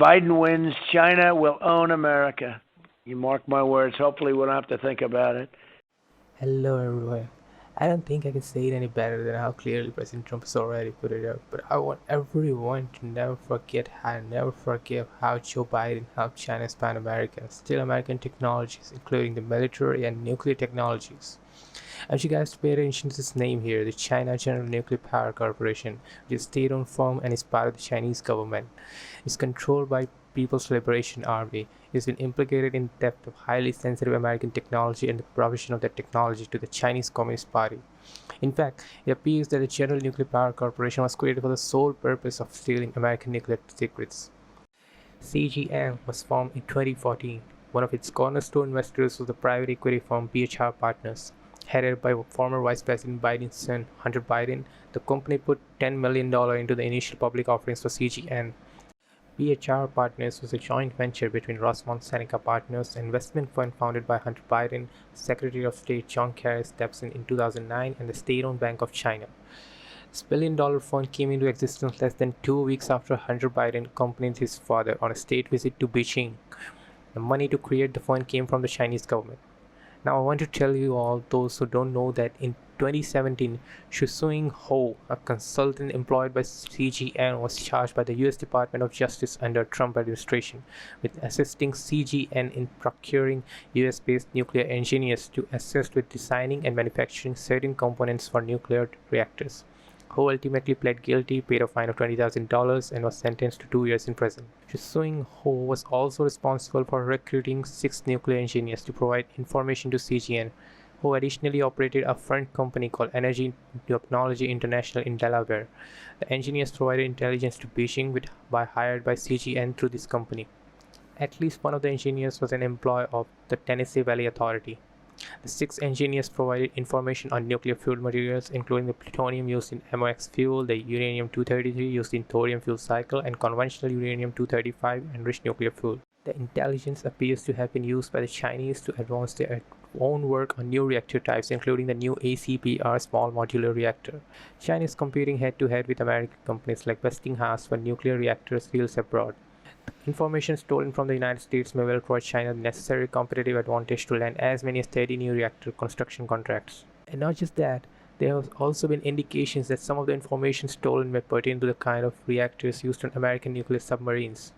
Biden wins, China will own America. You mark my words. Hopefully, we don't have to think about it. Hello everyone. I don't think I can say it any better than how clearly President Trump has already put it out, but I want everyone to never forgive how Joe Biden helped China expand America, steal American technologies, including the military and nuclear technologies. I want you guys to pay attention to this name here, the China General Nuclear Power Corporation, which is a state-owned firm and is part of the Chinese government. It's controlled by People's Liberation Army. It's been implicated in theft of highly sensitive American technology and the provision of that technology to the Chinese Communist Party. In fact, it appears that the General Nuclear Power Corporation was created for the sole purpose of stealing American nuclear secrets. CGN was formed in 2014. One of its cornerstone investors was the private equity firm BHR Partners. Headed by former Vice President Biden's son, Hunter Biden, the company put $10 million into the initial public offerings for CGN. BHR Partners was a joint venture between Rosemont Seneca Partners, an investment fund founded by Hunter Biden, Secretary of State John Kerry Stepson in 2009, and the state-owned Bank of China. This billion-dollar fund came into existence less than 2 weeks after Hunter Biden accompanied his father on a state visit to Beijing. The money to create the fund came from the Chinese government. Now I want to tell you all those who don't know that in 2017, Shu Ho, a consultant employed by CGN, was charged by the US Department of Justice under Trump administration with assisting CGN in procuring US-based nuclear engineers to assist with designing and manufacturing certain components for nuclear reactors. Ho ultimately pled guilty, paid a fine of $20,000, and was sentenced to 2 years in prison. Chu Ho was also responsible for recruiting 6 nuclear engineers to provide information to CGN, who additionally operated a front company called Energy Technology International in Delaware. The engineers provided intelligence to Beijing by hired by CGN through this company. At least one of the engineers was an employee of the Tennessee Valley Authority. The 6 engineers provided information on nuclear fuel materials, including the plutonium used in MOX fuel, the uranium-233 used in thorium fuel cycle, and conventional uranium-235 enriched nuclear fuel. The intelligence appears to have been used by the Chinese to advance their own work on new reactor types, including the new ACPR small modular reactor. China is competing head-to-head with American companies like Westinghouse for nuclear reactors built abroad. Information stolen from the United States may well provide China the necessary competitive advantage to land as many as 30 new reactor construction contracts. And not just that, there have also been indications that some of the information stolen may pertain to the kind of reactors used on American nuclear submarines.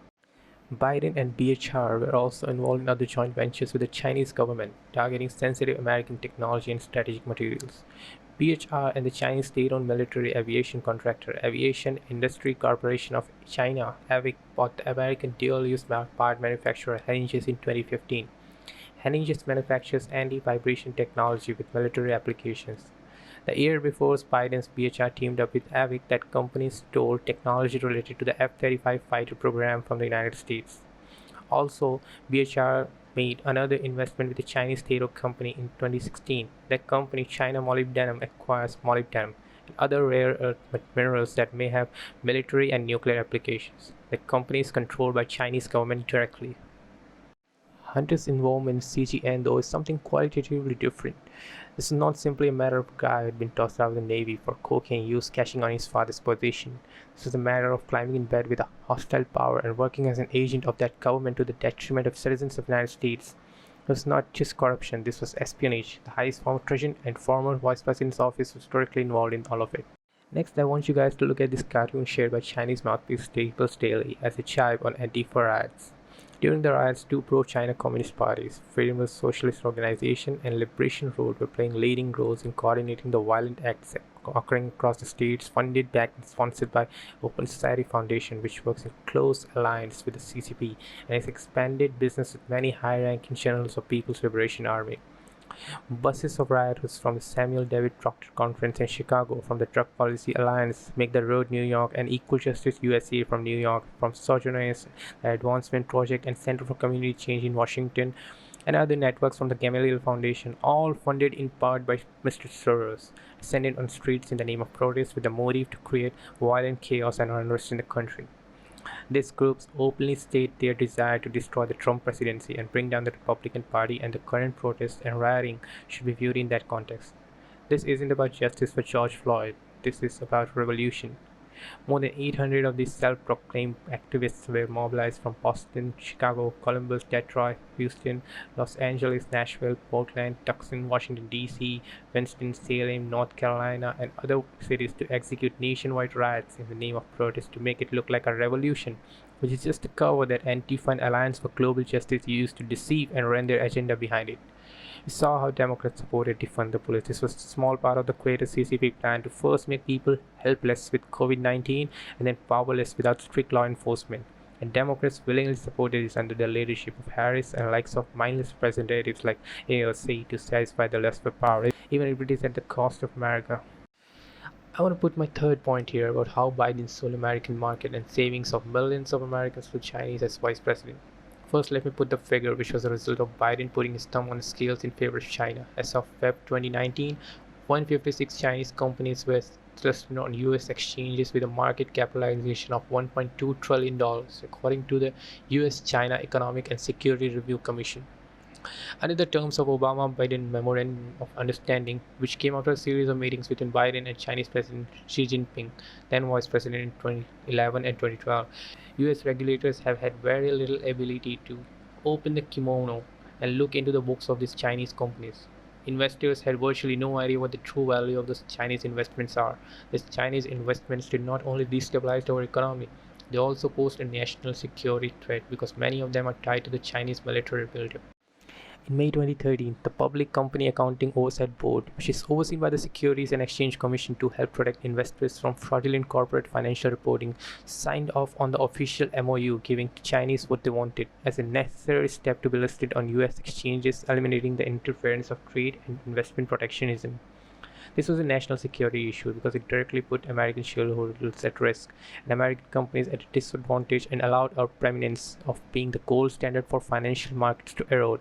Biden and BHR were also involved in other joint ventures with the Chinese government, targeting sensitive American technology and strategic materials. BHR and the Chinese state-owned military aviation contractor Aviation Industry Corporation of China (AVIC) bought the American dual-use part manufacturer Henniges in 2015. Henniges manufactures anti-vibration technology with military applications. The year before Biden's BHR teamed up with AVIC, that company stole technology related to the F-35 fighter program from the United States. Also, BHR made another investment with the Chinese state-owned company in 2016. That company, China Molybdenum, acquires molybdenum and other rare earth minerals that may have military and nuclear applications. The company is controlled by Chinese government directly. Hunter's involvement in CGN, though, is something qualitatively different. This is not simply a matter of a guy who had been tossed out of the Navy for cocaine use cashing on his father's position. This is a matter of climbing in bed with a hostile power and working as an agent of that government to the detriment of citizens of the United States. It was not just corruption, this was espionage, the highest form of treason, and former Vice President's office was directly involved in all of it. Next, I want you guys to look at this cartoon shared by Chinese mouthpiece Staples Daily as a jibe on Antifa riots. During the riots, 2 pro-China communist parties, Freedom Socialist Organization and Liberation Road, were playing leading roles in coordinating the violent acts occurring across the states, funded, backed, and sponsored by Open Society Foundation, which works in close alliance with the CCP and has expanded business with many high-ranking generals of People's Liberation Army. Buses of rioters from the Samuel David Proctor Conference in Chicago, from the Drug Policy Alliance, Make the Road New York, and Equal Justice USA from New York, from Sojourners, the Advancement Project, and Center for Community Change in Washington, and other networks from the Gamaliel Foundation, all funded in part by Mr. Soros, descended on streets in the name of protest with the motive to create violent chaos and unrest in the country. These groups openly state their desire to destroy the Trump presidency and bring down the Republican Party, and the current protests and rioting should be viewed in that context. This isn't about justice for George Floyd. This is about revolution. More than 800 of these self-proclaimed activists were mobilized from Boston, Chicago, Columbus, Detroit, Houston, Los Angeles, Nashville, Portland, Tucson, Washington, D.C., Winston-Salem, North Carolina, and other cities to execute nationwide riots in the name of protest to make it look like a revolution, which is just a cover that Antifa and Alliance for Global Justice used to deceive and run their agenda behind it. We saw how Democrats supported defund the police. This was a small part of the greater CCP plan to first make people helpless with COVID-19 and then powerless without strict law enforcement. And Democrats willingly supported this under the leadership of Harris and likes of mindless representatives like AOC to satisfy the lust for power, even if it is at the cost of America. I want to put my third point here about how Biden sold American market and savings of millions of Americans to Chinese as vice president. First, let me put the figure, which was a result of Biden putting his thumb on the scales in favor of China. As of Feb 2019, 156 Chinese companies were listed on US exchanges with a market capitalization of $1.2 trillion, according to the US China Economic and Security Review Commission. Under the terms of Obama-Biden Memorandum of Understanding, which came after a series of meetings between Biden and Chinese President Xi Jinping, then Vice President in 2011 and 2012, US regulators have had very little ability to open the kimono and look into the books of these Chinese companies. Investors had virtually no idea what the true value of those Chinese investments are. These Chinese investments did not only destabilize our economy, they also pose a national security threat because many of them are tied to the Chinese military buildup. In May 2013, the Public Company Accounting Oversight Board, which is overseen by the Securities and Exchange Commission to help protect investors from fraudulent corporate financial reporting, signed off on the official MOU giving Chinese what they wanted as a necessary step to be listed on US exchanges, eliminating the interference of trade and investment protectionism. This was a national security issue because it directly put American shareholders at risk and American companies at a disadvantage and allowed our preeminence of being the gold standard for financial markets to erode.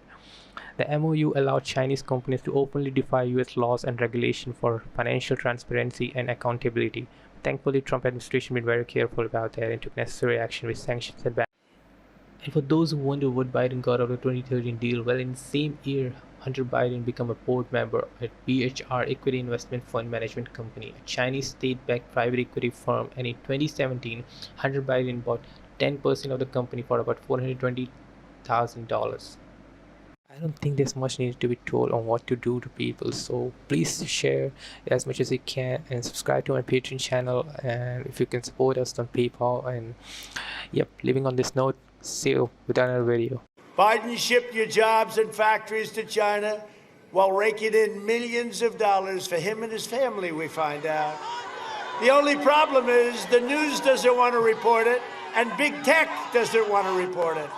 The MOU allowed Chinese companies to openly defy US laws and regulation for financial transparency and accountability. Thankfully, Trump administration been very careful about that and took necessary action with sanctions and bans. And for those who wonder what Biden got out of the 2013 deal, well, in the same year, Hunter Biden became a board member at BHR Equity Investment Fund Management Company, a Chinese state-backed private equity firm, and in 2017, Hunter Biden bought 10% of the company for about $420,000. I don't think there's much needed to be told on what to do to people, so please share as much as you can and subscribe to my Patreon channel, and if you can support us on PayPal. And yep, leaving on this note, see you with another video. Biden shipped your jobs and factories to China while raking in millions of dollars for him and his family, we find out. The only problem is the news doesn't want to report it, and big tech doesn't want to report it.